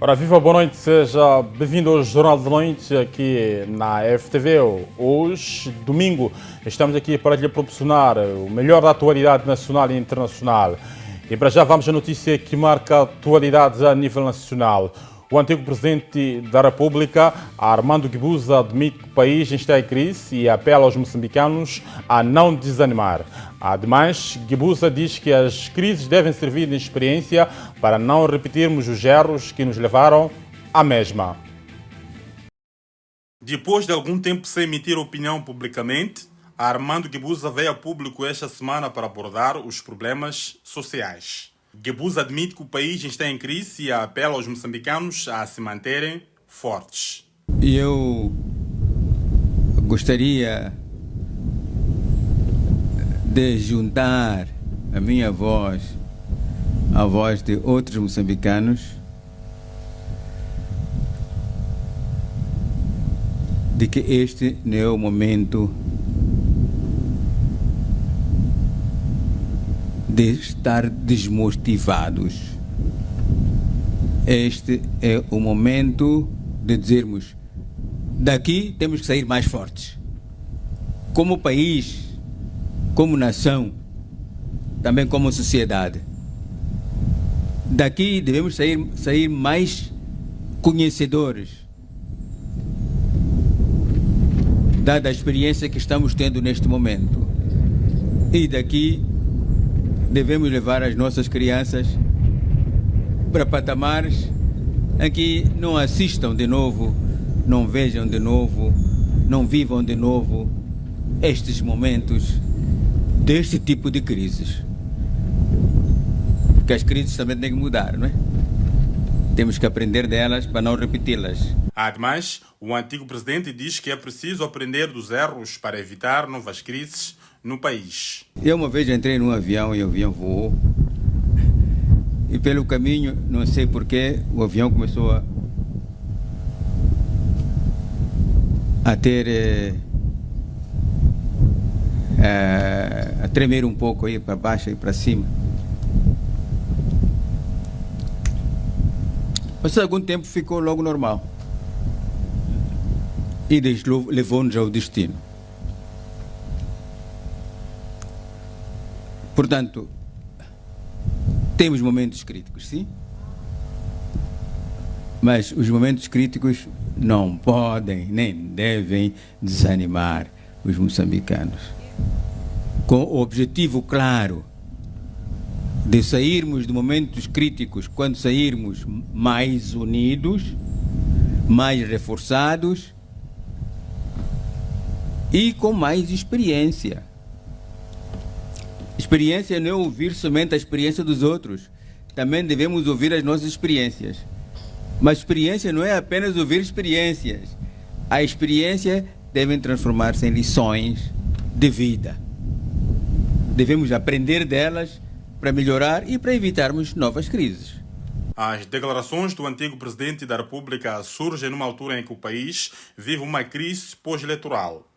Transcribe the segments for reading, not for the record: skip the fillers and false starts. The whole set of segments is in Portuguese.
Ora, viva, boa noite, seja bem-vindo ao Jornal de Noite aqui na FTV. Hoje, domingo, estamos aqui para lhe proporcionar o melhor da atualidade nacional e internacional. E para já vamos à notícia que marca a atualidade a nível nacional. O antigo presidente da República, Armando Guebuza, admite que o país está em crise e apela aos moçambicanos a não desanimar. Ademais, Guebuza diz que as crises devem servir de experiência para não repetirmos os erros que nos levaram à mesma. Depois de algum tempo sem emitir opinião publicamente, Armando Guebuza veio a público esta semana para abordar os problemas sociais. Guebuza admite que o país está em crise e apela aos moçambicanos a se manterem fortes. Eu gostaria de juntar a minha voz à voz de outros moçambicanos de que este não é o momento de estar desmotivados. Este é o momento de dizermos: daqui temos que sair mais fortes. Como país, como nação, também como sociedade. Daqui devemos sair mais conhecedores, dada a experiência que estamos tendo neste momento. E daqui devemos levar as nossas crianças para patamares em que não assistam de novo, não vejam de novo, não vivam de novo estes momentos deste tipo de crises. Porque as crises também têm que mudar, não é? Temos que aprender delas para não repeti-las. Ademais, o antigo presidente diz que é preciso aprender dos erros para evitar novas crises no país. Eu uma vez entrei num avião e o avião voou. E pelo caminho, não sei porquê, o avião começou a ter... a tremer um pouco aí para baixo e para cima. Mas algum tempo ficou logo normal. E levou-nos ao destino. Portanto, temos momentos críticos, sim? Mas os momentos críticos não podem nem devem desanimar os moçambicanos. Com o objetivo claro de sairmos de momentos críticos quando sairmos mais unidos, mais reforçados e com mais experiência. Experiência não é ouvir somente a experiência dos outros. Também devemos ouvir as nossas experiências. Mas experiência não é apenas ouvir experiências. A experiência deve transformar-se em lições de vida. Devemos aprender delas para melhorar e para evitarmos novas crises. As declarações do antigo presidente da República surgem numa altura em que o país vive uma crise pós-eleitoral.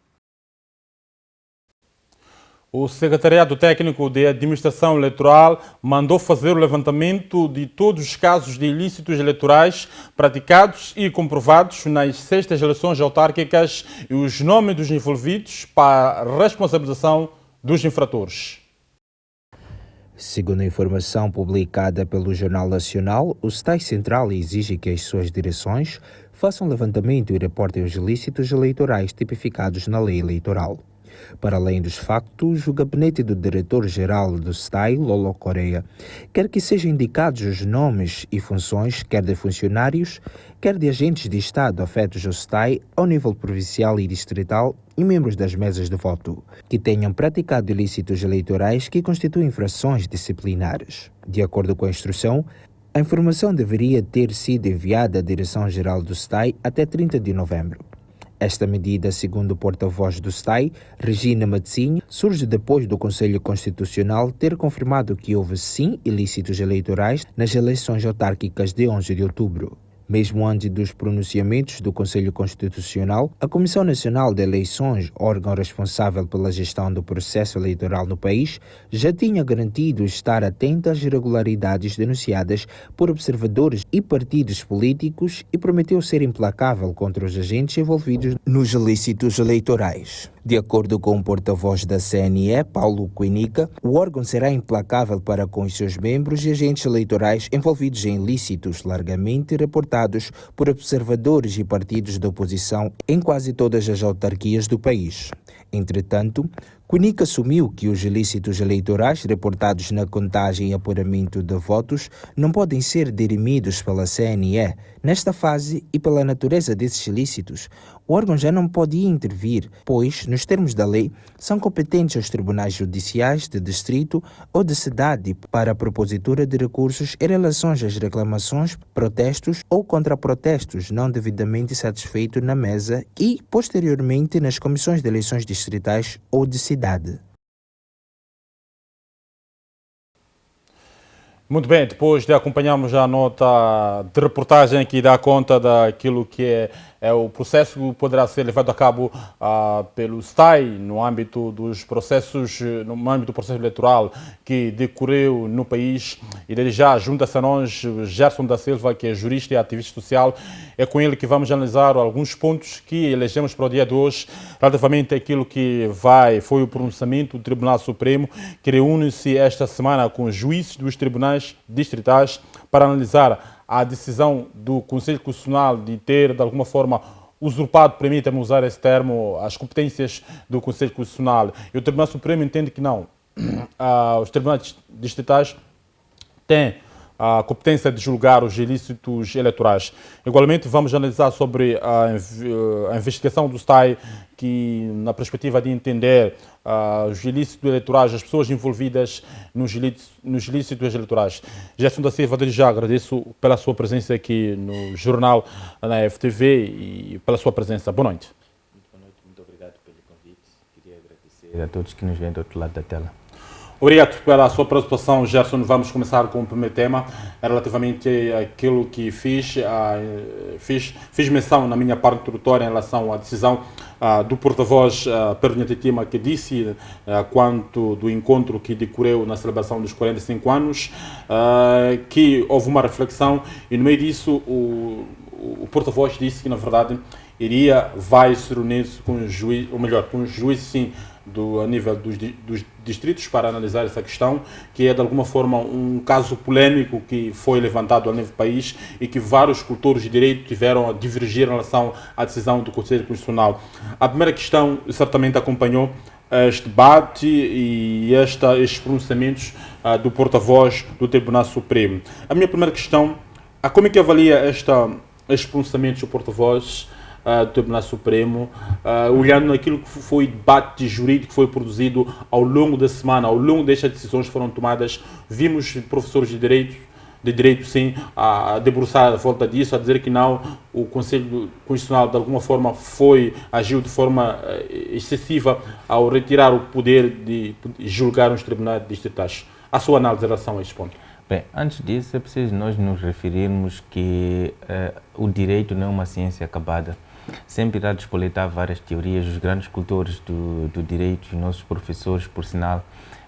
O Secretariado Técnico de Administração Eleitoral mandou fazer o levantamento de todos os casos de ilícitos eleitorais praticados e comprovados nas 6ª eleições autárquicas e os nomes dos envolvidos para a responsabilização dos infratores. Segundo a informação publicada pelo Jornal Nacional, o STAI Central exige que as suas direções façam levantamento e reportem os ilícitos eleitorais tipificados na lei eleitoral. Para além dos factos, o gabinete do diretor-geral do STAI, Lolo Correia, quer que sejam indicados os nomes e funções, quer de funcionários, quer de agentes de Estado afetos ao STAI ao nível provincial e distrital e membros das mesas de voto, que tenham praticado ilícitos eleitorais que constituem infrações disciplinares. De acordo com a instrução, a informação deveria ter sido enviada à Direção-Geral do STAI até 30 de novembro. Esta medida, segundo o porta-voz do STAI, Regina Matzinho, surge depois do Conselho Constitucional ter confirmado que houve sim ilícitos eleitorais nas eleições autárquicas de 11 de outubro. Mesmo antes dos pronunciamentos do Conselho Constitucional, a Comissão Nacional de Eleições, órgão responsável pela gestão do processo eleitoral no país, já tinha garantido estar atenta às irregularidades denunciadas por observadores e partidos políticos e prometeu ser implacável contra os agentes envolvidos nos ilícitos eleitorais. De acordo com o porta-voz da CNE, Paulo Quinica, o órgão será implacável para com os seus membros e agentes eleitorais envolvidos em ilícitos largamente reportados por observadores e partidos da oposição em quase todas as autarquias do país. Entretanto, Quinica assumiu que os ilícitos eleitorais reportados na contagem e apuramento de votos não podem ser dirimidos pela CNE. Nesta fase e pela natureza desses ilícitos, o órgão já não pode intervir, pois, nos termos da lei, são competentes os tribunais judiciais de distrito ou de cidade para a propositura de recursos em relação às reclamações, protestos ou contraprotestos não devidamente satisfeitos na mesa e, posteriormente, nas comissões de eleições distritais ou de cidade. Muito bem, depois de acompanharmos a nota de reportagem que dá conta daquilo que é o processo que poderá ser levado a cabo pelo STAI no âmbito dos processos, no âmbito do processo eleitoral que decorreu no país, e desde já junta-se a nós Gerson da Silva, que é jurista e ativista social. É com ele que vamos analisar alguns pontos que elegemos para o dia de hoje, relativamente àquilo que foi o pronunciamento do Tribunal Supremo, que reúne-se esta semana com os juízes dos tribunais distritais para analisar a decisão do Conselho Constitucional de ter, de alguma forma, usurpado, permita-me usar esse termo, as competências do Conselho Constitucional. E o Tribunal Supremo entende que não. Os tribunais distritais têm a competência de julgar os ilícitos eleitorais. Igualmente, vamos analisar sobre a investigação do STAI, que, na perspectiva de entender os ilícitos eleitorais, as pessoas envolvidas nos ilícitos eleitorais. Gerson da Silva, desde já agradeço pela sua presença aqui no jornal, na FTV, e pela sua presença. Boa noite. Muito boa noite, muito obrigado pelo convite. Queria agradecer a todos que nos veem do outro lado da tela. Obrigado pela sua participação, Gerson. Vamos começar com o primeiro tema, relativamente àquilo que fiz menção na minha parte introdutória em relação à decisão do porta-voz Pedro Nhantitima, que disse quanto do encontro que decorreu na celebração dos 45 anos, que houve uma reflexão e no meio disso o porta-voz disse que, na verdade, vai se reunir com os juízes, ou melhor, com os juízes, sim, a nível dos distritos para analisar essa questão, que é de alguma forma um caso polêmico que foi levantado a nível do país e que vários cultores de direito tiveram a divergir em relação à decisão do Conselho Constitucional. A primeira questão certamente acompanhou este debate e estes pronunciamentos do porta-voz do Tribunal Supremo. A minha primeira questão, como é que avalia estes pronunciamentos do porta-voz do Tribunal Supremo, olhando naquilo que foi o debate jurídico que foi produzido ao longo da semana, ao longo destas decisões que foram tomadas? Vimos professores de direito sim, a debruçar à volta disso, a dizer que não, o Conselho Constitucional de alguma forma agiu de forma excessiva ao retirar o poder de julgar os tribunais distritais. A sua análise em relação a este ponto? Bem, antes disso é preciso nós nos referirmos que o direito não é uma ciência acabada. Sempre irá despoletar várias teorias. Os grandes cultores do direito, os nossos professores, por sinal,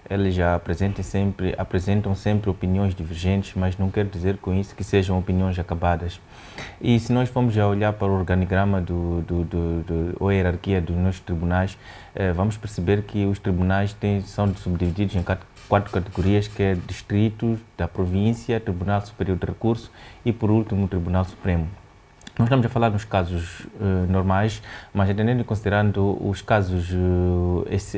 eles já apresentam sempre opiniões divergentes, mas não quer dizer com isso que sejam opiniões acabadas. E se nós formos a olhar para o organigrama ou a hierarquia dos nossos tribunais, vamos perceber que os tribunais são subdivididos em quatro categorias, que é distritos, da província, Tribunal Superior de Recurso e, por último, o Tribunal Supremo. Nós estamos a falar nos casos normais, mas entendendo e considerando os casos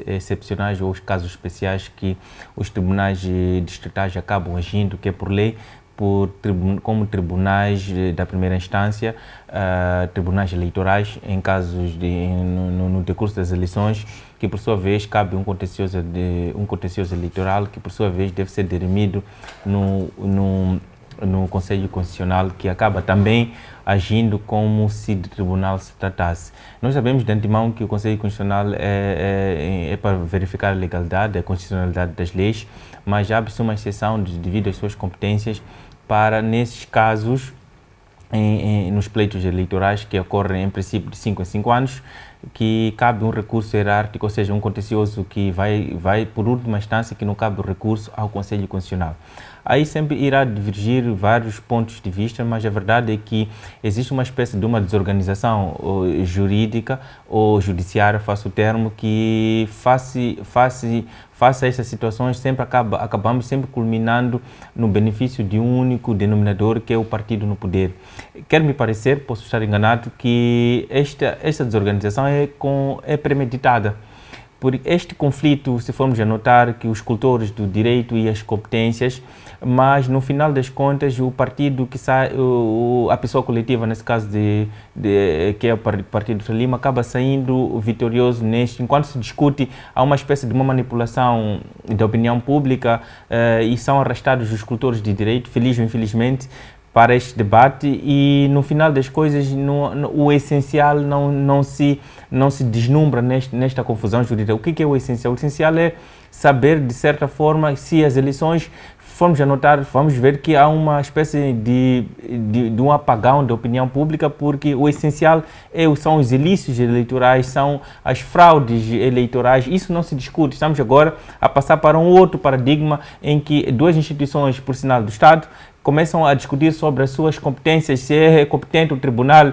excepcionais ou os casos especiais que os tribunais distritais acabam agindo, que é por lei, como tribunais da primeira instância, tribunais eleitorais, em casos no decurso das eleições, que por sua vez cabe um contencioso eleitoral, que por sua vez deve ser dirimido no Conselho Constitucional, que acaba também agindo como se de tribunal se tratasse. Nós sabemos de antemão que o Conselho Constitucional é para verificar a legalidade, a constitucionalidade das leis, mas abre-se uma exceção devido às suas competências para, nesses casos, nos pleitos eleitorais, que ocorrem em princípio de 5 em 5 anos, que cabe um recurso hierárquico, ou seja, um contencioso que vai por última instância, que não cabe o recurso ao Conselho Constitucional. Aí sempre irá divergir vários pontos de vista, mas a verdade é que existe uma espécie de uma desorganização jurídica ou judiciária, faço o termo, que face a essas situações sempre acabamos sempre culminando no benefício de um único denominador, que é o partido no poder. Quer me parecer, posso estar enganado, que esta desorganização é premeditada. Por este conflito, se formos a notar que os cultores do direito e as competências, mas no final das contas o partido que sai, a pessoa coletiva, nesse caso que é o Partido Frelimo, acaba saindo vitorioso neste, enquanto se discute, há uma espécie de uma manipulação da opinião pública e são arrastados os cultores de direito, feliz ou infelizmente, para este debate, e no final das coisas o essencial não se deslumbra nesta confusão jurídica. O que é o essencial? O essencial é saber, de certa forma, se as eleições formos a notar, vamos ver que há uma espécie de um apagão da opinião pública, porque o essencial são os ilícitos eleitorais, são as fraudes eleitorais. Isso não se discute. Estamos agora a passar para um outro paradigma em que duas instituições, por sinal do Estado, começam a discutir sobre as suas competências, se é competente o Tribunal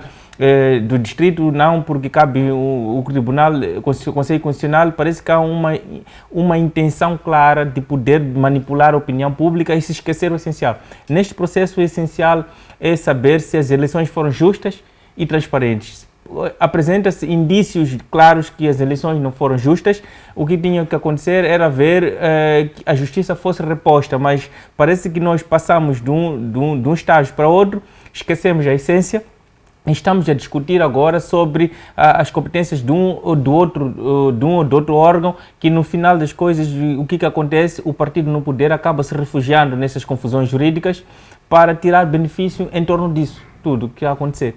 do Distrito, não, porque cabe o Tribunal, o Conselho Constitucional. Parece que há uma intenção clara de poder manipular a opinião pública e se esquecer o essencial. Neste processo, o essencial é saber se as eleições foram justas e transparentes. Apresenta-se indícios claros que as eleições não foram justas. O que tinha que acontecer era ver que a justiça fosse reposta, mas parece que nós passamos de um estágio para outro, esquecemos a essência. Estamos a discutir agora sobre as competências de um ou do outro órgão, que no final das coisas, o que acontece? O partido no poder acaba se refugiando nessas confusões jurídicas para tirar benefício em torno disso, tudo que vai acontecer.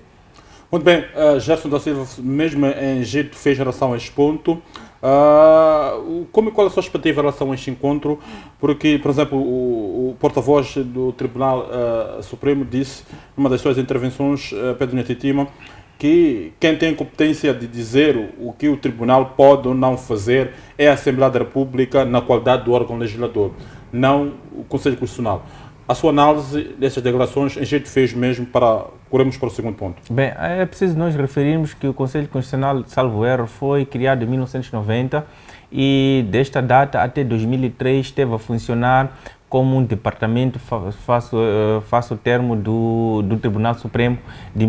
Muito bem, Gerson da Silva, mesmo em jeito, fez relação a este ponto. Qual é a sua expectativa em relação a este encontro? Porque, por exemplo, o porta-voz do Tribunal Supremo disse, numa das suas intervenções, Pedro Nhatitima, que quem tem competência de dizer o que o Tribunal pode ou não fazer é a Assembleia da República na qualidade do órgão legislador, não o Conselho Constitucional. A sua análise dessas declarações, em jeito fez mesmo para corrermos para o segundo ponto. Bem, é preciso nós referirmos que o Conselho Constitucional, salvo erro, foi criado em 1990 e desta data até 2003 esteve a funcionar como um departamento, faço o termo, do Tribunal Supremo. De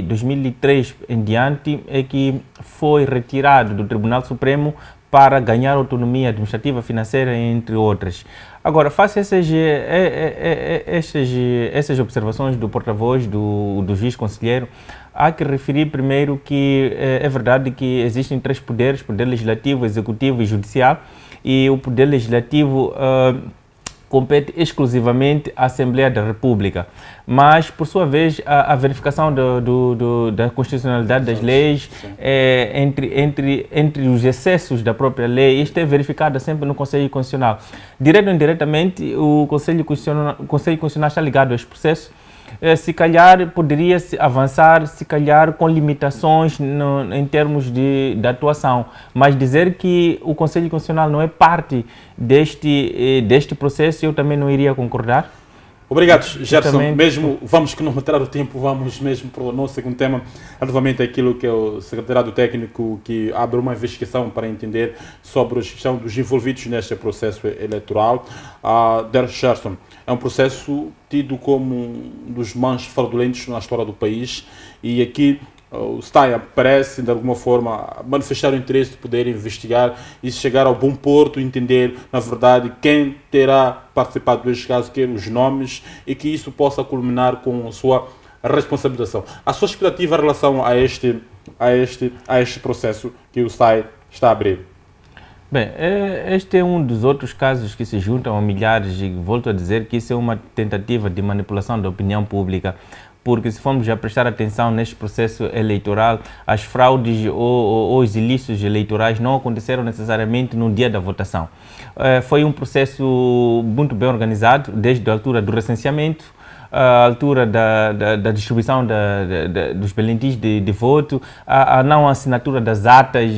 2003 em diante é que foi retirado do Tribunal Supremo para ganhar autonomia administrativa, financeira, entre outras. Agora, face a essas observações do porta-voz, do juiz conselheiro, há que referir primeiro que é verdade que existem três poderes: poder legislativo, executivo e judicial, e o poder legislativo compete exclusivamente à Assembleia da República, mas, por sua vez, a verificação da constitucionalidade das leis, entre os excessos da própria lei, isto é verificado sempre no Conselho Constitucional. Direto ou indiretamente, o Conselho Constitucional está ligado a este processo. Se calhar poderia-se avançar, se calhar com limitações em termos de atuação, mas dizer que o Conselho Constitucional não é parte deste processo, eu também não iria concordar. Obrigado, Gerson. Mesmo, vamos que não matar o tempo, vamos mesmo para o nosso segundo tema, relativamente àquilo que é o secretariado técnico que abre uma investigação para entender sobre a questão dos envolvidos neste processo eleitoral. Gerson, é um processo tido como um dos mais fraudulentos na história do país e aqui o STAI parece, de alguma forma, manifestar o interesse de poder investigar e chegar ao bom porto, entender, na verdade, quem terá participado deste caso, que os nomes, e que isso possa culminar com a sua responsabilização. A sua expectativa em relação a este processo que o STAI está a abrir? Bem, este é um dos outros casos que se juntam a milhares e volto a dizer que isso é uma tentativa de manipulação da opinião pública, porque se formos a prestar atenção neste processo eleitoral, as fraudes ou os ilícitos eleitorais não aconteceram necessariamente no dia da votação. Foi um processo muito bem organizado, desde a altura do recenseamento, à altura da distribuição dos bilhetes de voto, a não assinatura das atas,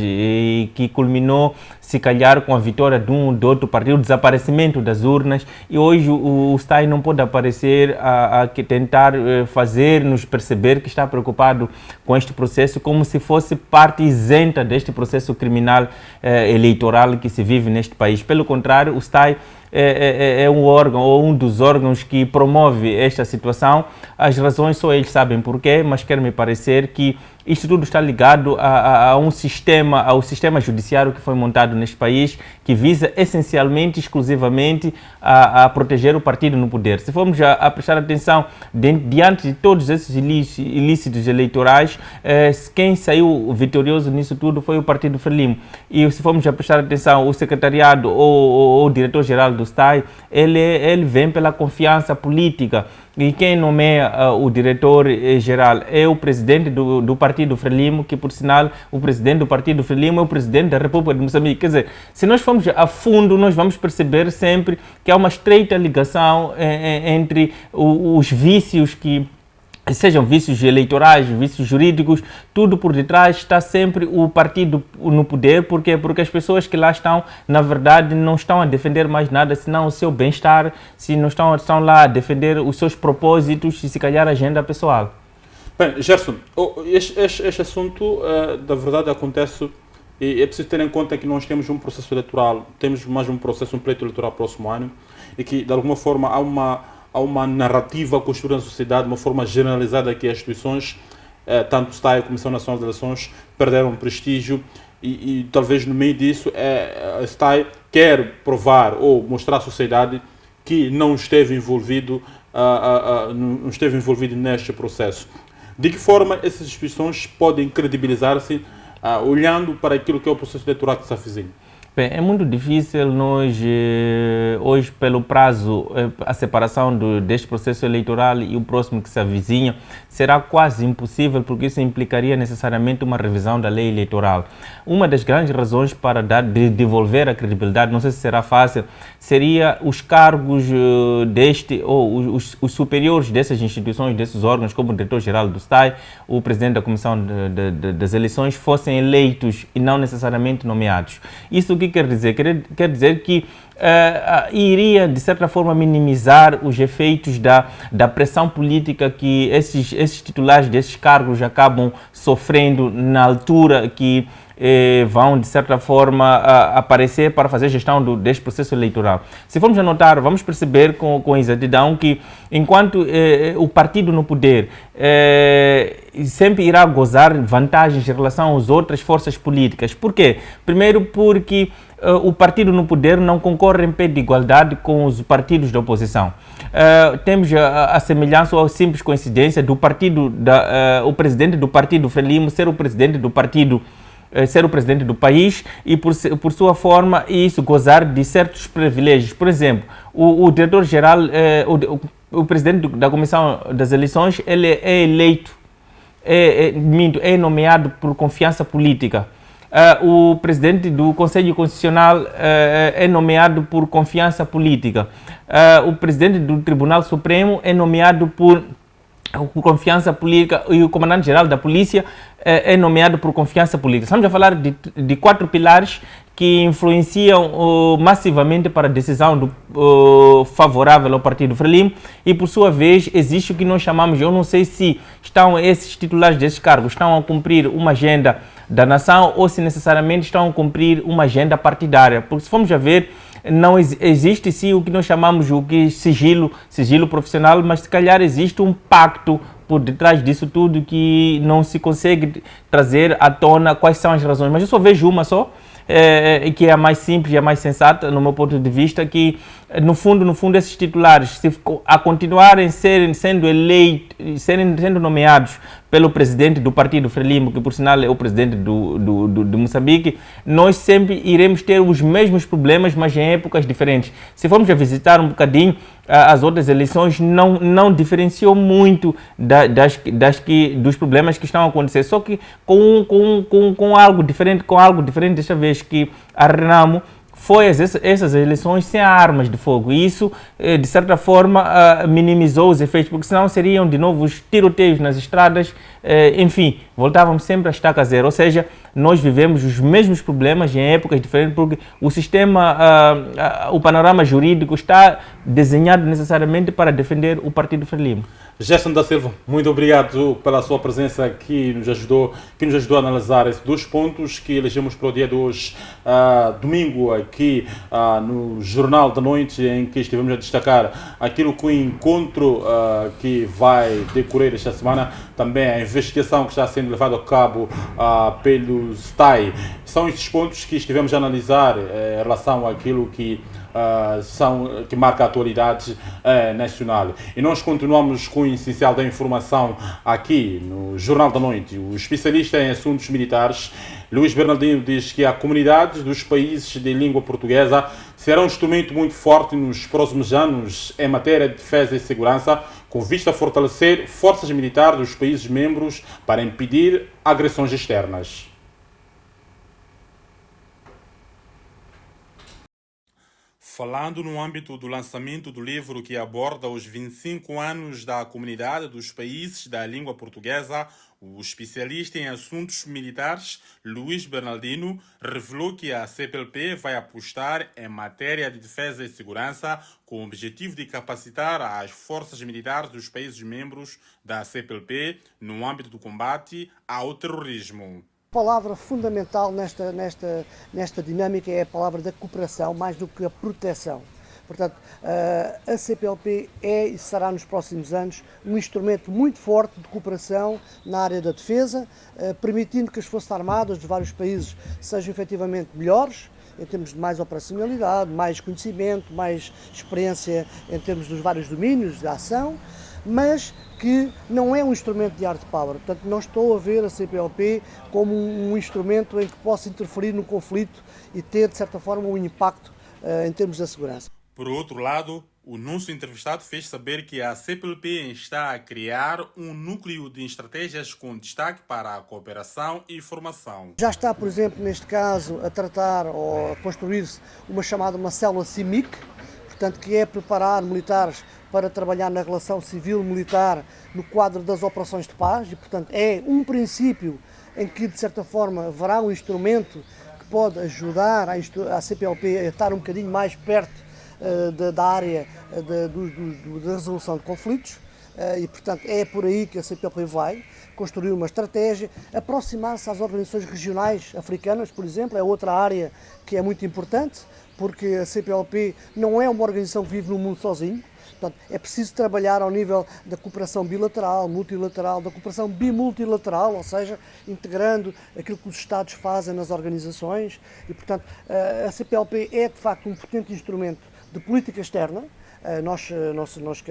que culminou, se calhar, com a vitória de um ou de outro partido, o desaparecimento das urnas, e hoje o STAI não pode aparecer a tentar fazer-nos perceber que está preocupado com este processo, como se fosse parte isenta deste processo criminal eleitoral que se vive neste país. Pelo contrário, o STAI é um órgão ou um dos órgãos que promove esta situação. As razões só eles sabem porquê, mas quer-me parecer que isto tudo está ligado ao sistema judiciário que foi montado neste país, que visa essencialmente, exclusivamente, a proteger o partido no poder. Se formos a prestar atenção, diante de todos esses ilícitos eleitorais, quem saiu vitorioso nisso tudo foi o Partido Frelimo. E se formos a prestar atenção, o secretariado ou o diretor-geral do STAI, ele vem pela confiança política. E quem nomeia o diretor-geral é o presidente do Partido Frelimo, que, por sinal, o presidente do Partido Frelimo é o presidente da República de Moçambique. Quer dizer, se nós formos a fundo, nós vamos perceber sempre que há uma estreita ligação entre os vícios que sejam vícios eleitorais, vícios jurídicos, tudo por detrás está sempre o partido no poder. Por quê? Porque as pessoas que lá estão, na verdade, não estão a defender mais nada senão o seu bem-estar, se não estão lá a defender os seus propósitos e, se calhar, a agenda pessoal. Bem, Gerson, este assunto, da verdade, acontece, e é preciso ter em conta que nós temos um processo eleitoral, temos mais um pleito eleitoral próximo ano, e que, de alguma forma, há uma narrativa construída na sociedade, uma forma generalizada que as instituições, tanto o STAI e a Comissão Nacional de Eleições, perderam prestígio e talvez no meio disso a STAI quer provar ou mostrar à sociedade que não esteve envolvido neste processo. De que forma essas instituições podem credibilizar-se olhando para aquilo que é o processo eleitoral que está fazendo? Bem, é muito difícil nós, hoje, pelo prazo, a separação deste processo eleitoral e o próximo que se avizinha, será quase impossível, porque isso implicaria necessariamente uma revisão da lei eleitoral. Uma das grandes razões para devolver a credibilidade, não sei se será fácil, seria os cargos ou os superiores dessas instituições, desses órgãos, como o diretor-geral do STAI, o presidente da Comissão das Eleições, fossem eleitos e não necessariamente nomeados. Isso o que quer dizer? Quer dizer que iria, de certa forma, minimizar os efeitos da pressão política que esses titulares desses cargos acabam sofrendo na altura que vão, de certa forma, aparecer para fazer gestão deste processo eleitoral. Se formos a notar, vamos perceber com exatidão que, enquanto o partido no poder sempre irá gozar vantagens em relação às outras forças políticas. Por quê? Primeiro porque o partido no poder não concorre em pé de igualdade com os partidos da oposição. Temos a semelhança ou a simples coincidência do partido, o presidente do Partido Frelimo ser o presidente do partido, ser o presidente do país e, por sua forma, isso gozar de certos privilégios. Por exemplo, o diretor-geral, o presidente da Comissão das Eleições, ele é eleito, é nomeado por confiança política. O presidente do Conselho Constitucional é nomeado por confiança política. O presidente do Tribunal Supremo é nomeado por confiança política e o comandante-geral da polícia é nomeado por confiança política. Estamos a falar de 4 pilares que influenciam massivamente para a decisão favorável ao Partido Frelimo e, por sua vez, existe o que nós chamamos, eu não sei se esses titulares desses cargos estão a cumprir uma agenda da nação ou se necessariamente estão a cumprir uma agenda partidária, porque se formos a ver, não existe sim o que nós chamamos de sigilo profissional, mas se calhar existe um pacto por detrás disso tudo que não se consegue trazer à tona quais são as razões, mas eu só vejo uma só, que é a mais simples e a mais sensata, no meu ponto de vista, que no fundo esses titulares, se a continuarem sendo eleitos, sendo nomeados pelo presidente do Partido Frelimo, que por sinal é o presidente de Moçambique, nós sempre iremos ter os mesmos problemas, mas em épocas diferentes. Se formos a visitar um bocadinho as outras eleições, não diferenciou muito dos problemas que estão a acontecer, só que com algo diferente desta vez, que a Renamo foi essas eleições sem armas de fogo. E isso, de certa forma, minimizou os efeitos, porque senão seriam de novo os tiroteios nas estradas, enfim, voltávamos sempre a estaca zero. Ou seja, nós vivemos os mesmos problemas em épocas diferentes, porque o sistema, o panorama jurídico está desenhado necessariamente para defender o Partido Frelimo. Gerson da Silva, muito obrigado pela sua presença que nos ajudou a analisar esses dois pontos que elegemos para o dia de hoje, domingo, aqui no Jornal da Noite, em que estivemos a destacar aquilo que o encontro que vai decorrer esta semana, também a investigação que está sendo levada a cabo pelo STAI. São esses pontos que estivemos a analisar em relação àquilo que que marca a atualidade nacional. E nós continuamos com o essencial da informação aqui no Jornal da Noite. O especialista em assuntos militares, Luís Bernardino, diz que a comunidade dos países de língua portuguesa será um instrumento muito forte nos próximos anos em matéria de defesa e segurança, com vista a fortalecer forças militares dos países membros para impedir agressões externas. Falando no âmbito do lançamento do livro que aborda os 25 anos da comunidade dos países da língua portuguesa, o especialista em assuntos militares, Luís Bernardino, revelou que a CPLP vai apostar em matéria de defesa e segurança com o objetivo de capacitar as forças militares dos países membros da CPLP no âmbito do combate ao terrorismo. A palavra fundamental nesta dinâmica é a palavra da cooperação, mais do que a proteção. Portanto, a CPLP é e será nos próximos anos um instrumento muito forte de cooperação na área da defesa, permitindo que as Forças Armadas de vários países sejam efetivamente melhores, em termos de mais operacionalidade, mais conhecimento, mais experiência em termos dos vários domínios de ação, mas que não é um instrumento de hard power. Portanto, não estou a ver a CPLP como um instrumento em que possa interferir no conflito e ter, de certa forma, um impacto em termos da segurança. Por outro lado, o nosso entrevistado fez saber que a CPLP está a criar um núcleo de estratégias com destaque para a cooperação e formação. Já está, por exemplo, neste caso, a tratar ou a construir-se uma célula CIMIC, portanto, que é preparar militares para trabalhar na relação civil-militar no quadro das operações de paz e, portanto, é um princípio em que, de certa forma, haverá um instrumento que pode ajudar a CPLP a estar um bocadinho mais perto da área da resolução de conflitos e, portanto, é por aí que a CPLP vai construir uma estratégia, aproximar-se às organizações regionais africanas, por exemplo, é outra área que é muito importante, porque a CPLP não é uma organização que vive no mundo sozinho. Portanto, é preciso trabalhar ao nível da cooperação bilateral, multilateral, da cooperação bimultilateral, ou seja, integrando aquilo que os Estados fazem nas organizações e, portanto, a CPLP é, de facto, um potente instrumento de política externa.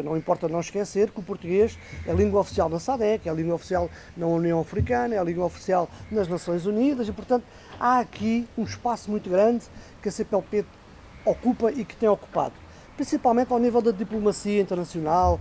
Não importa não esquecer que o português é a língua oficial da SADC, é a língua oficial na União Africana, é a língua oficial nas Nações Unidas e, portanto, há aqui um espaço muito grande que a CPLP ocupa e que tem ocupado, principalmente ao nível da diplomacia internacional,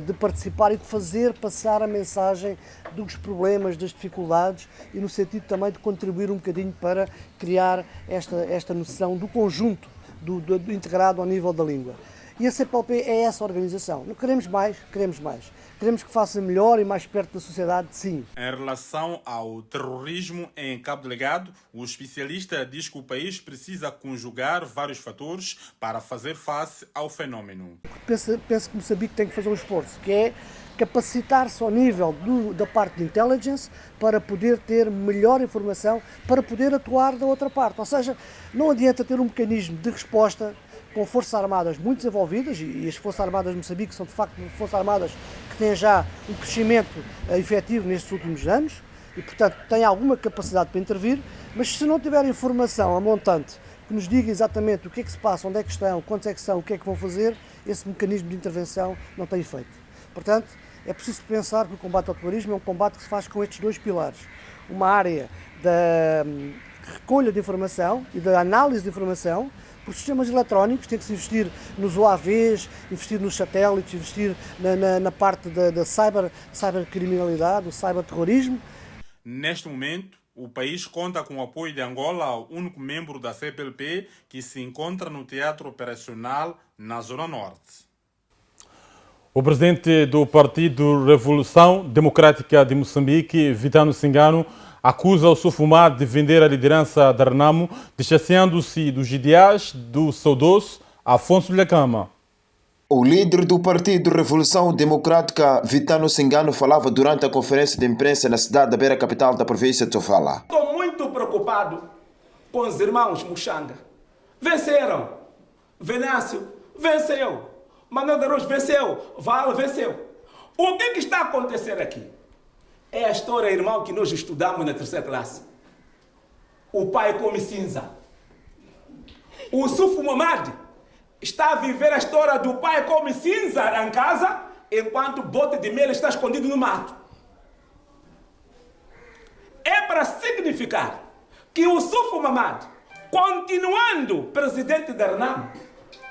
de participar e de fazer passar a mensagem dos problemas, das dificuldades e no sentido também de contribuir um bocadinho para criar esta noção do conjunto, do integrado ao nível da língua. E a CPLP é essa organização. Não queremos mais, queremos mais. Queremos que faça melhor e mais perto da sociedade, sim. Em relação ao terrorismo em Cabo Delgado, o especialista diz que o país precisa conjugar vários fatores para fazer face ao fenómeno. Penso que Moçambique tem que fazer um esforço, que é capacitar-se ao nível da parte de intelligence para poder ter melhor informação, para poder atuar da outra parte. Ou seja, não adianta ter um mecanismo de resposta com forças armadas muito desenvolvidas, e as forças armadas de Moçambique são de facto forças armadas que têm já um crescimento efetivo nestes últimos anos e, portanto, têm alguma capacidade para intervir, mas se não tiver informação a montante que nos diga exatamente o que é que se passa, onde é que estão, quantos é que são, o que é que vão fazer, esse mecanismo de intervenção não tem efeito. Portanto, é preciso pensar que o combate ao terrorismo é um combate que se faz com estes dois pilares. Uma área da recolha de informação e da análise de informação. Por sistemas eletrónicos, tem que se investir nos UAVs, investir nos satélites, investir na parte da cybercriminalidade, do cyberterrorismo. Neste momento, O país conta com o apoio de Angola, o único membro da CPLP que se encontra no teatro operacional na Zona Norte. O presidente do Partido Revolução Democrática de Moçambique, Vitano Cingano, acusa o Sufumad de vender a liderança da Renamo, distanciando-se dos ideais do saudoso Afonso Lhakama. O líder do Partido Revolução Democrática, Vitano Cingano, falava durante a conferência de imprensa na cidade da Beira, capital da província de Sofala. Estou muito preocupado com os irmãos Muxanga. Venceram. Venâncio venceu. Manuel da Luz venceu. Val venceu. O que está a acontecer aqui? É a história, irmão, que nós estudamos na terceira classe. O pai come cinza. O Sufo Mamad está a viver a história do pai come cinza em casa, enquanto o bote de mel está escondido no mato. É para significar que o Sufo Mamad, continuando presidente da Renamo,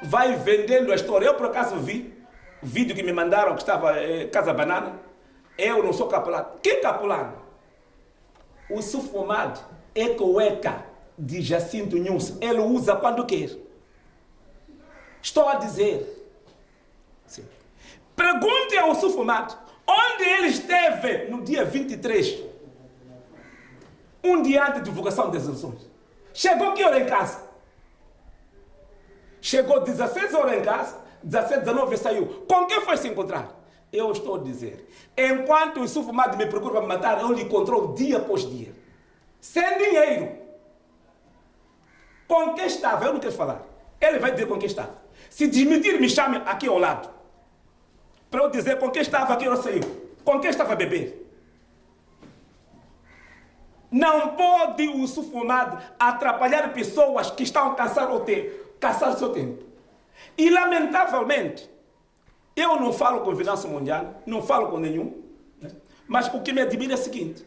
vai vendendo a história. Eu, por acaso, vi vídeo que me mandaram que estava Casa Banana. Eu não sou capulano. Que capulano? O Sufo Mamad é cueca de Jacinto Nunes. Ele usa quando quer. Estou a dizer. Sim. Pergunte ao Sufo Mamad onde ele esteve no dia 23, um dia antes da divulgação das eleições. Chegou que hora em casa? Chegou 16 horas em casa, 17, 19 saiu. Com quem foi se encontrar? Eu estou a dizer. Enquanto o Sufo Mamad me procura para me matar, eu lhe encontrou dia após dia. Sem dinheiro. Com quem estava? Eu não quero falar. Ele vai dizer com quem estava. Se desmentir, me chame aqui ao lado. Para eu dizer com quem estava, aqui hora saiu. Com quem estava a beber. Não pode o Sufo Mamad atrapalhar pessoas que estão a caçar o seu tempo. E, lamentavelmente, eu não falo com o Finanço Mundial, não falo com nenhum, né? Mas o que me admira é o seguinte: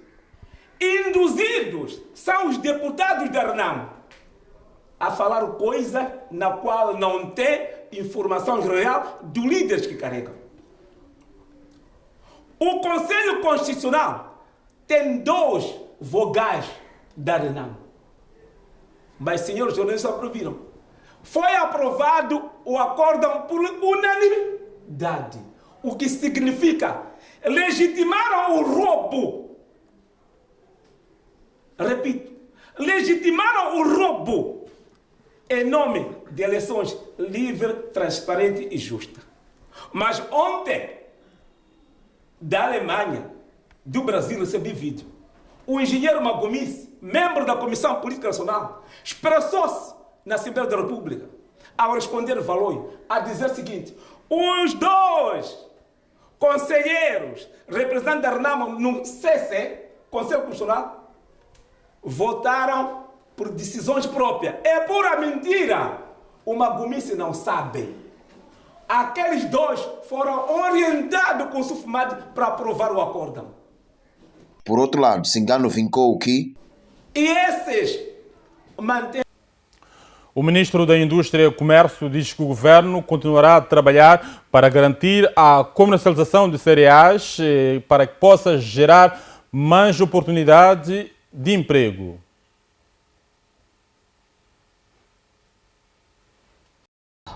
induzidos são os deputados da Renamo a falar coisa na qual não tem informação real dos líderes que carregam. O Conselho Constitucional tem 2 vogais da Renamo. Mas, senhores jornalistas, aprovaram. Foi aprovado o acórdão por unanimidade. O que significa legitimaram o roubo. Repito, legitimaram o roubo em nome de eleições livre, transparente e justa. Mas ontem, da Alemanha, do Brasil, recebi vídeo. O engenheiro Magomis, membro da Comissão Política Nacional, expressou-se na Assembleia da República, ao responder valor, a dizer o seguinte: os 2 conselheiros representantes da Renamo no CC, Conselho Constitucional, votaram por decisões próprias. É pura mentira. O Magomis não sabe. Aqueles 2 foram orientados com o Sufo Mamad para aprovar o acórdão. Por outro lado, Cingano vincou que... E esses mantêm. O ministro da Indústria e Comércio diz que o governo continuará a trabalhar para garantir a comercialização de cereais para que possa gerar mais oportunidade de emprego.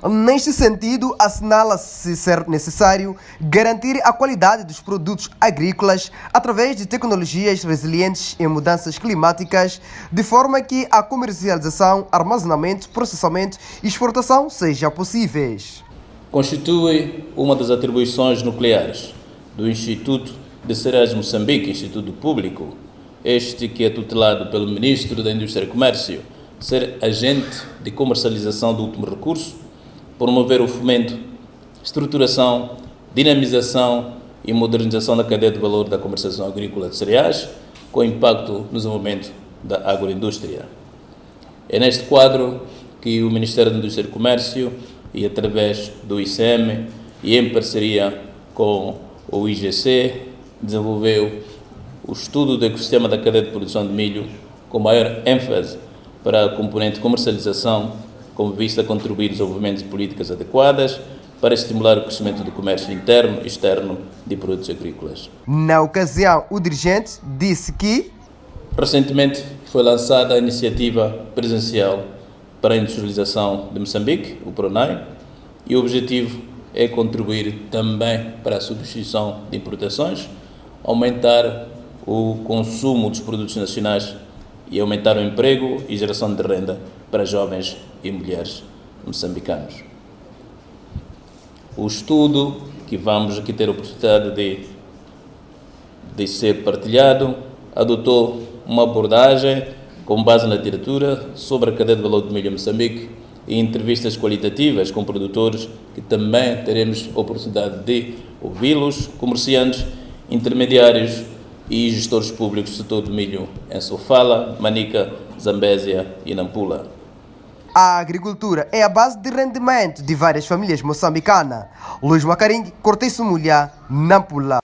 Neste sentido, assinala-se ser necessário garantir a qualidade dos produtos agrícolas através de tecnologias resilientes em mudanças climáticas, de forma que a comercialização, armazenamento, processamento e exportação sejam possíveis. Constitui uma das atribuições nucleares do Instituto de Cereais de Moçambique, Instituto Público, este que é tutelado pelo Ministro da Indústria e Comércio, ser agente de comercialização do último recurso, promover o fomento, estruturação, dinamização e modernização da cadeia de valor da comercialização agrícola de cereais, com impacto no desenvolvimento da agroindústria. É neste quadro que o Ministério da Indústria e Comércio, e através do ICM e em parceria com o IGC, desenvolveu o estudo do ecossistema da cadeia de produção de milho com maior ênfase para a componente comercialização, com vista a contribuir ao desenvolvimento de políticas adequadas para estimular o crescimento do comércio interno e externo de produtos agrícolas. Na ocasião, o dirigente disse que Recentemente foi lançada a iniciativa presencial para a industrialização de Moçambique, o PRONAI, e o objetivo é contribuir também para a substituição de importações, aumentar o consumo dos produtos nacionais e aumentar o emprego e geração de renda para jovens e mulheres moçambicanos. O estudo que vamos aqui ter a oportunidade de ser partilhado adotou uma abordagem com base na literatura sobre a cadeia de valor do milho em Moçambique e entrevistas qualitativas com produtores que também teremos a oportunidade de ouvi-los, comerciantes, intermediários e gestores públicos do setor do milho em Sofala, Manica, Zambésia e Nampula. A agricultura é a base de rendimento de várias famílias moçambicanas. Luís Macaring, Cortiço Mulher, Nampula.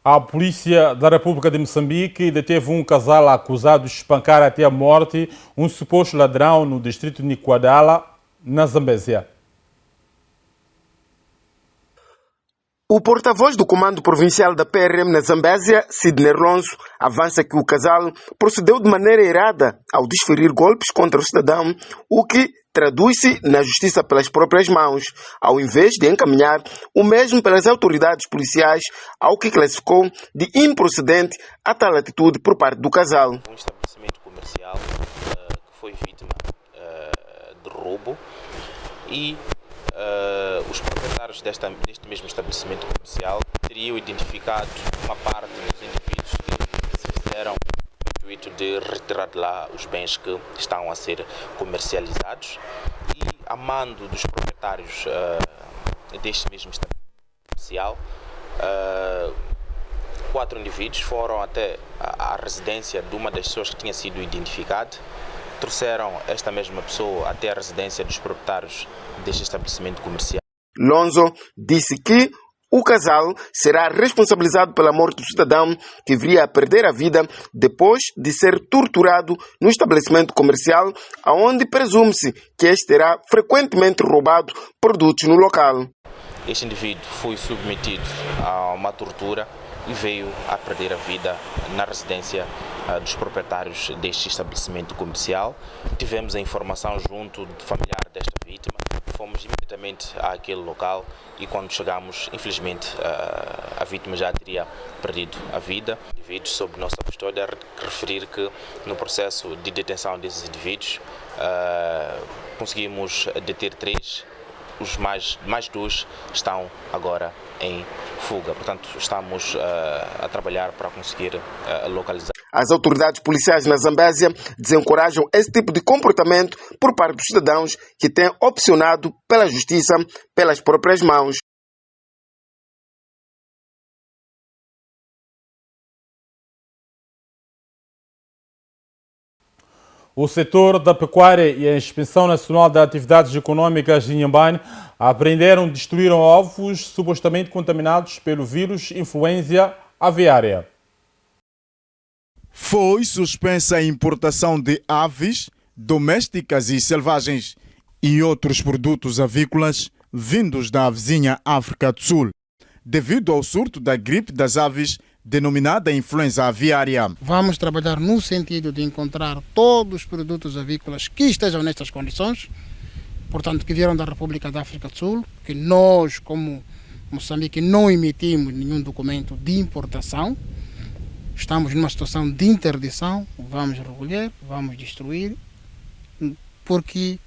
A polícia da República de Moçambique deteve um casal acusado de espancar até a morte um suposto ladrão no distrito de Niquadala, na Zambésia. O porta-voz do Comando Provincial da PRM na Zambésia, Sidney Ronzo, avança que o casal procedeu de maneira errada ao desferir golpes contra o cidadão, o que traduz-se na justiça pelas próprias mãos, ao invés de encaminhar o mesmo pelas autoridades policiais, ao que classificou de improcedente a tal atitude por parte do casal. Um estabelecimento comercial que foi vítima de roubo e os proprietários deste mesmo estabelecimento comercial teriam identificado uma parte dos indivíduos que se fizeram no intuito de retirar de lá os bens que estão a ser comercializados e, a mando dos proprietários deste mesmo estabelecimento comercial, 4 indivíduos foram até a residência de uma das pessoas que tinha sido identificada, trouxeram esta mesma pessoa até a residência dos proprietários deste estabelecimento comercial. Lonzo disse que o casal será responsabilizado pela morte do cidadão que viria a perder a vida depois de ser torturado no estabelecimento comercial, onde presume-se que este terá frequentemente roubado produtos no local. Este indivíduo foi submetido a uma tortura e veio a perder a vida na residência dos proprietários deste estabelecimento comercial. Tivemos a informação junto do familiar desta vítima, fomos imediatamente àquele local e quando chegamos, infelizmente, a vítima já teria perdido a vida. Indivíduos sob nossa custódia, referir que no processo de detenção desses indivíduos conseguimos deter 3, os mais 2 estão agora em fuga. Portanto, estamos a trabalhar para conseguir localizar. As autoridades policiais na Zambésia desencorajam esse tipo de comportamento por parte dos cidadãos que têm opcionado pela justiça pelas próprias mãos. O setor da pecuária e a Inspeção Nacional de Atividades Econômicas de Inhambane apreenderam e destruíram ovos supostamente contaminados pelo vírus influenza aviária. Foi suspensa a importação de aves domésticas e selvagens e outros produtos avícolas vindos da vizinha África do Sul, devido ao surto da gripe das aves denominada influenza aviária. Vamos trabalhar no sentido de encontrar todos os produtos avícolas que estejam nestas condições, portanto, que vieram da República da África do Sul, que nós, como Moçambique, não emitimos nenhum documento de importação. Estamos numa situação de interdição, vamos recolher, vamos destruir, porque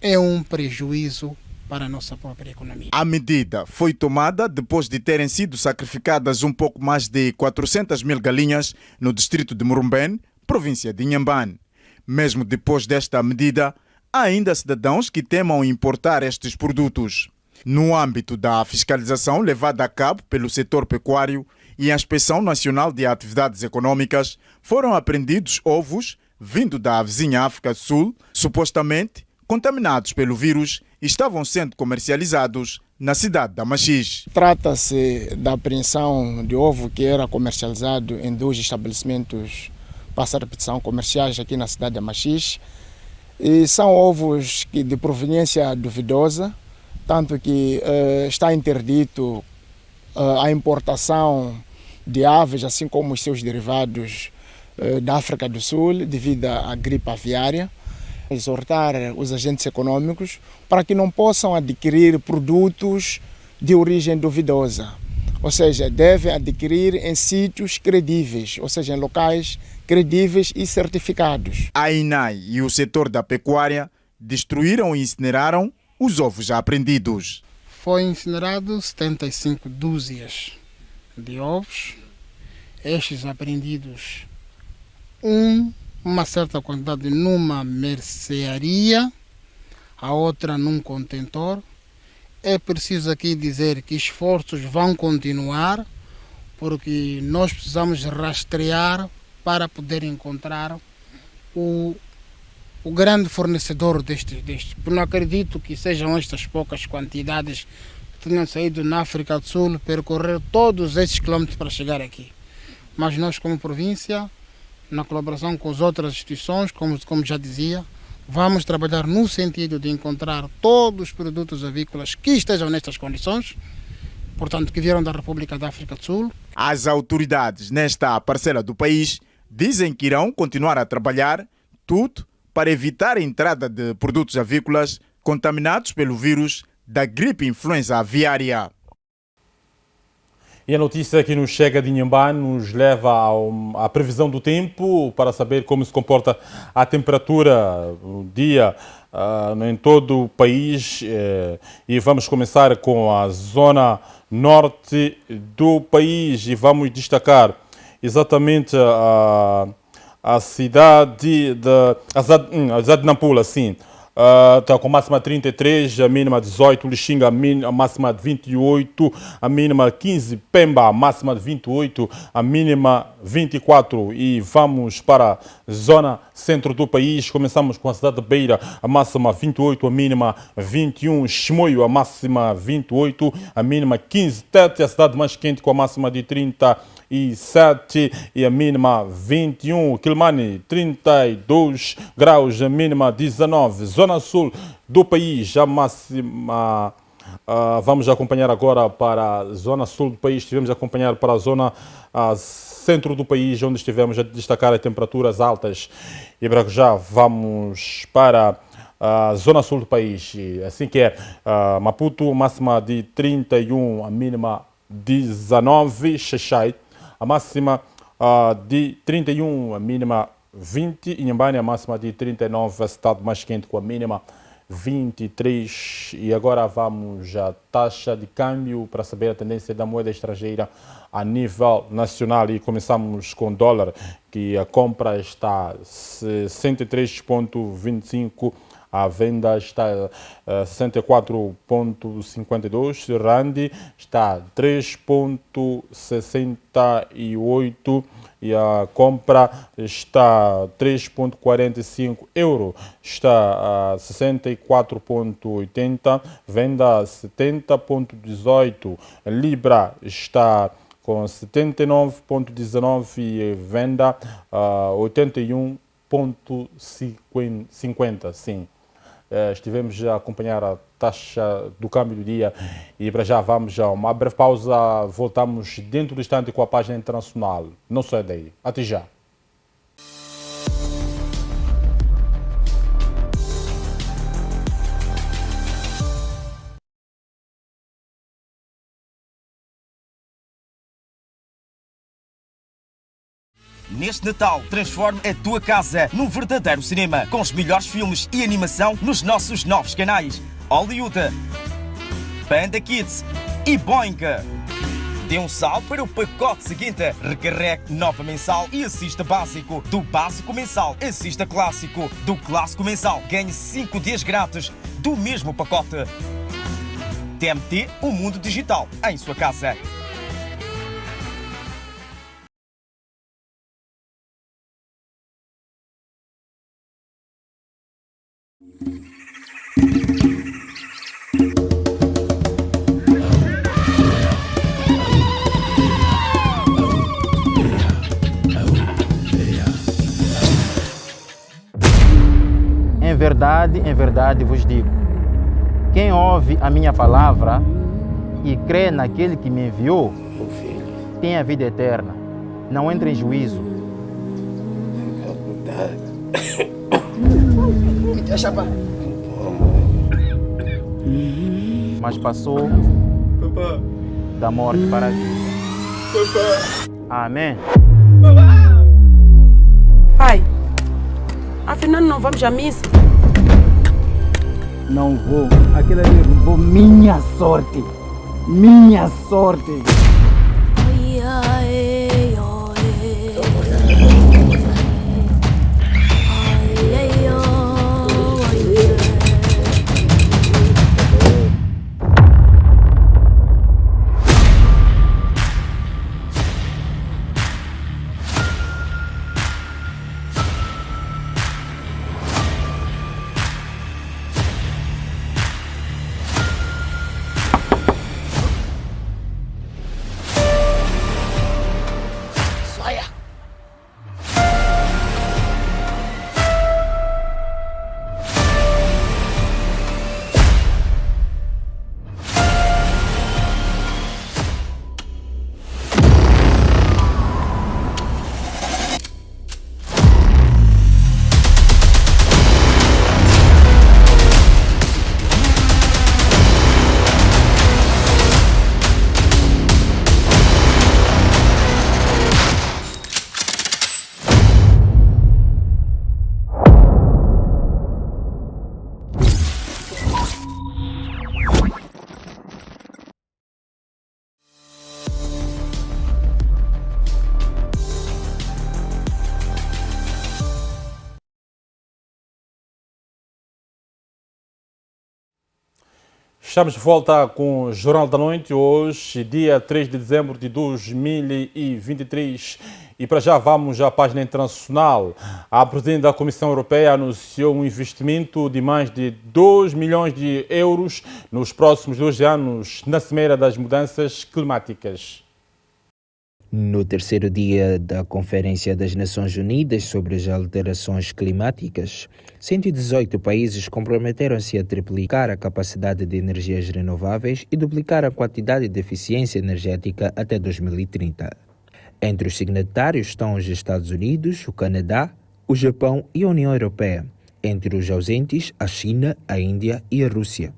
é um prejuízo para a nossa própria economia. A medida foi tomada depois de terem sido sacrificadas um pouco mais de 400 mil galinhas no distrito de Murumbene, província de Inhambane. Mesmo depois desta medida, há ainda cidadãos que temam importar estes produtos. No âmbito da fiscalização levada a cabo pelo setor pecuário e a Inspeção Nacional de Atividades Econômicas, foram apreendidos ovos vindo da vizinha África do Sul, supostamente contaminados pelo vírus, e estavam sendo comercializados na cidade da Machixe. Trata-se da apreensão de ovo que era comercializado em 2 estabelecimentos, passa a repetição, comerciais aqui na cidade da Machixe. E são ovos de proveniência duvidosa, tanto que está interdito a importação de aves, assim como os seus derivados, da África do Sul devido à gripe aviária. Exortar os agentes econômicos para que não possam adquirir produtos de origem duvidosa, ou seja, devem adquirir em sítios credíveis, ou seja, em locais credíveis e certificados. A INAI e o setor da pecuária destruíram e incineraram os ovos já apreendidos. Foi incinerado 75 dúzias de ovos, estes apreendidos uma certa quantidade numa mercearia, a outra num contentor. É preciso aqui dizer que esforços vão continuar, porque nós precisamos rastrear para poder encontrar o grande fornecedor destes. Eu não acredito que sejam estas poucas quantidades que tenham saído na África do Sul, percorrer todos esses quilómetros para chegar aqui. Mas nós, como província, na colaboração com as outras instituições, como já dizia, vamos trabalhar no sentido de encontrar todos os produtos avícolas que estejam nestas condições, portanto, que vieram da República da África do Sul. As autoridades nesta parcela do país dizem que irão continuar a trabalhar tudo para evitar a entrada de produtos avícolas contaminados pelo vírus da gripe influenza aviária. E a notícia que nos chega de Inhambane nos leva à previsão do tempo para saber como se comporta a temperatura no dia em todo o país. E vamos começar com a zona norte do país e vamos destacar exatamente a cidade de Nampula, sim. Está com máxima 33, a mínima 18, Lixinga, a máxima de 28, a mínima 15, Pemba, a máxima de 28, a mínima 24. E vamos para a zona centro do país. Começamos com a cidade de Beira, a máxima 28, a mínima 21, Chimoio, a máxima 28, a mínima 15, Tete, a cidade mais quente com a máxima de 37 e a mínima 21, Quilmane 32 graus, a mínima 19, Zona Sul do país, a máxima, vamos acompanhar agora para a Zona Sul do país, estivemos a acompanhar para a Zona Centro do país, onde estivemos a destacar as temperaturas altas, e para já vamos para a Zona Sul do país, assim que é Maputo, máxima de 31, a mínima 19, Xaixai, a máxima de 31, a mínima 20, Inhambane, a máxima de 39, a cidade mais quente com a mínima 23. E agora vamos à taxa de câmbio para saber a tendência da moeda estrangeira a nível nacional e começamos com o dólar, que a compra está 63,25, a venda está 64,52, Rand está 3,68 e a compra está 3,45, euro está a 64,80, venda 70,18, libra está com 79,19 e venda 81,50, sim. Estivemos a acompanhar a taxa do câmbio do dia e para já vamos a uma breve pausa, voltamos dentro do instante com a página internacional. Não sai daí. Até já. Neste Natal, transforme a tua casa num verdadeiro cinema, com os melhores filmes e animação nos nossos novos canais Hollywood, Panda Kids e Boing. Dê um salto para o pacote seguinte, recarregue nova mensal e assista básico. Do básico mensal, assista clássico. Do clássico mensal, ganhe 5 dias grátis do mesmo pacote. TMT, o mundo digital em sua casa. Em verdade vos digo, quem ouve a minha palavra e crê naquele que me enviou, tem a vida eterna, não entra em juízo, Mas passou da morte para a vida. Amém. Pai, afinal não vamos à missa? Não vou. Aquilo ali roubou minha sorte. Minha sorte. Estamos de volta com o Jornal da Noite, hoje, dia 3 de dezembro de 2023. E para já vamos à página internacional. A Presidente da Comissão Europeia anunciou um investimento de mais de 2 milhões de euros nos próximos 2 anos na Cimeira das Mudanças Climáticas. No terceiro dia da Conferência das Nações Unidas sobre as Alterações Climáticas, 118 países comprometeram-se a triplicar a capacidade de energias renováveis e duplicar a quantidade de eficiência energética até 2030. Entre os signatários estão os Estados Unidos, o Canadá, o Japão e a União Europeia. Entre os ausentes, a China, a Índia e a Rússia.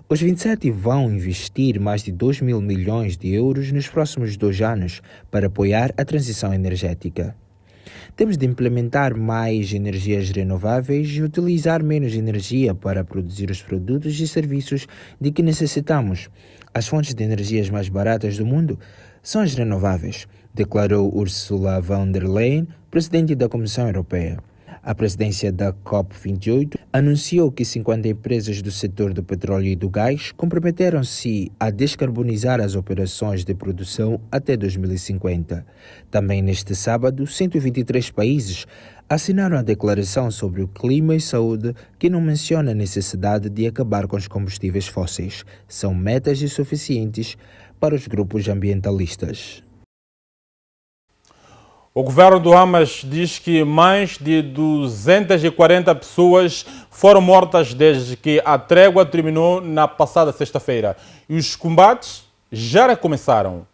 Os 27 vão investir mais de 2 mil milhões de euros nos próximos 2 anos para apoiar a transição energética. Temos de implementar mais energias renováveis e utilizar menos energia para produzir os produtos e serviços de que necessitamos. As fontes de energias mais baratas do mundo são as renováveis, declarou Ursula von der Leyen, presidente da Comissão Europeia. A presidência da COP28 anunciou que 50 empresas do setor do petróleo e do gás comprometeram-se a descarbonizar as operações de produção até 2050. Também neste sábado, 123 países assinaram a Declaração sobre o Clima e Saúde, que não menciona a necessidade de acabar com os combustíveis fósseis. São metas insuficientes para os grupos ambientalistas. O governo do Hamas diz que mais de 240 pessoas foram mortas desde que a trégua terminou na passada sexta-feira. E os combates já recomeçaram.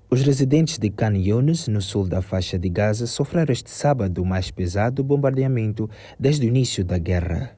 Os residentes de Khan Younis, no sul da faixa de Gaza, sofreram este sábado o mais pesado bombardeamento desde o início da guerra.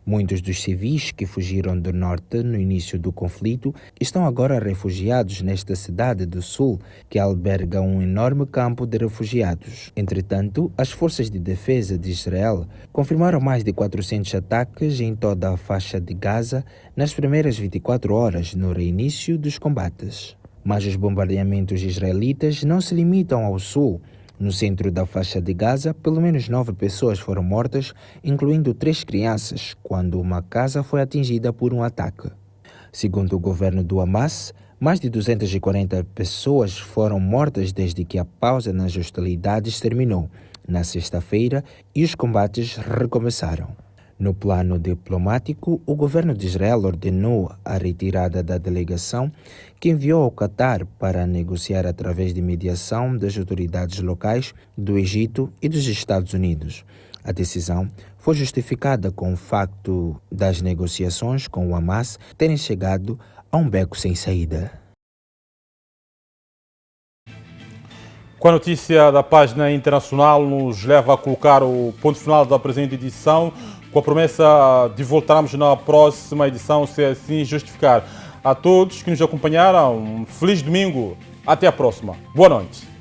Muitos dos civis que fugiram do norte no início do conflito estão agora refugiados nesta cidade do sul, que alberga um enorme campo de refugiados. Entretanto, as forças de defesa de Israel confirmaram mais de 400 ataques em toda a faixa de Gaza nas primeiras 24 horas no reinício dos combates. Mas os bombardeamentos israelitas não se limitam ao sul. No centro da faixa de Gaza, pelo menos 9 pessoas foram mortas, incluindo 3 crianças, quando uma casa foi atingida por um ataque. Segundo o governo do Hamas, mais de 240 pessoas foram mortas desde que a pausa nas hostilidades terminou, na sexta-feira, e os combates recomeçaram. No plano diplomático, o governo de Israel ordenou a retirada da delegação que enviou ao Catar para negociar através de mediação das autoridades locais do Egito e dos Estados Unidos. A decisão foi justificada com o facto das negociações com o Hamas terem chegado a um beco sem saída. Com a notícia da página internacional, nos leva a colocar o ponto final da presente edição, com a promessa de voltarmos na próxima edição, se assim justificar. A todos que nos acompanharam, um feliz domingo. Até a próxima. Boa noite.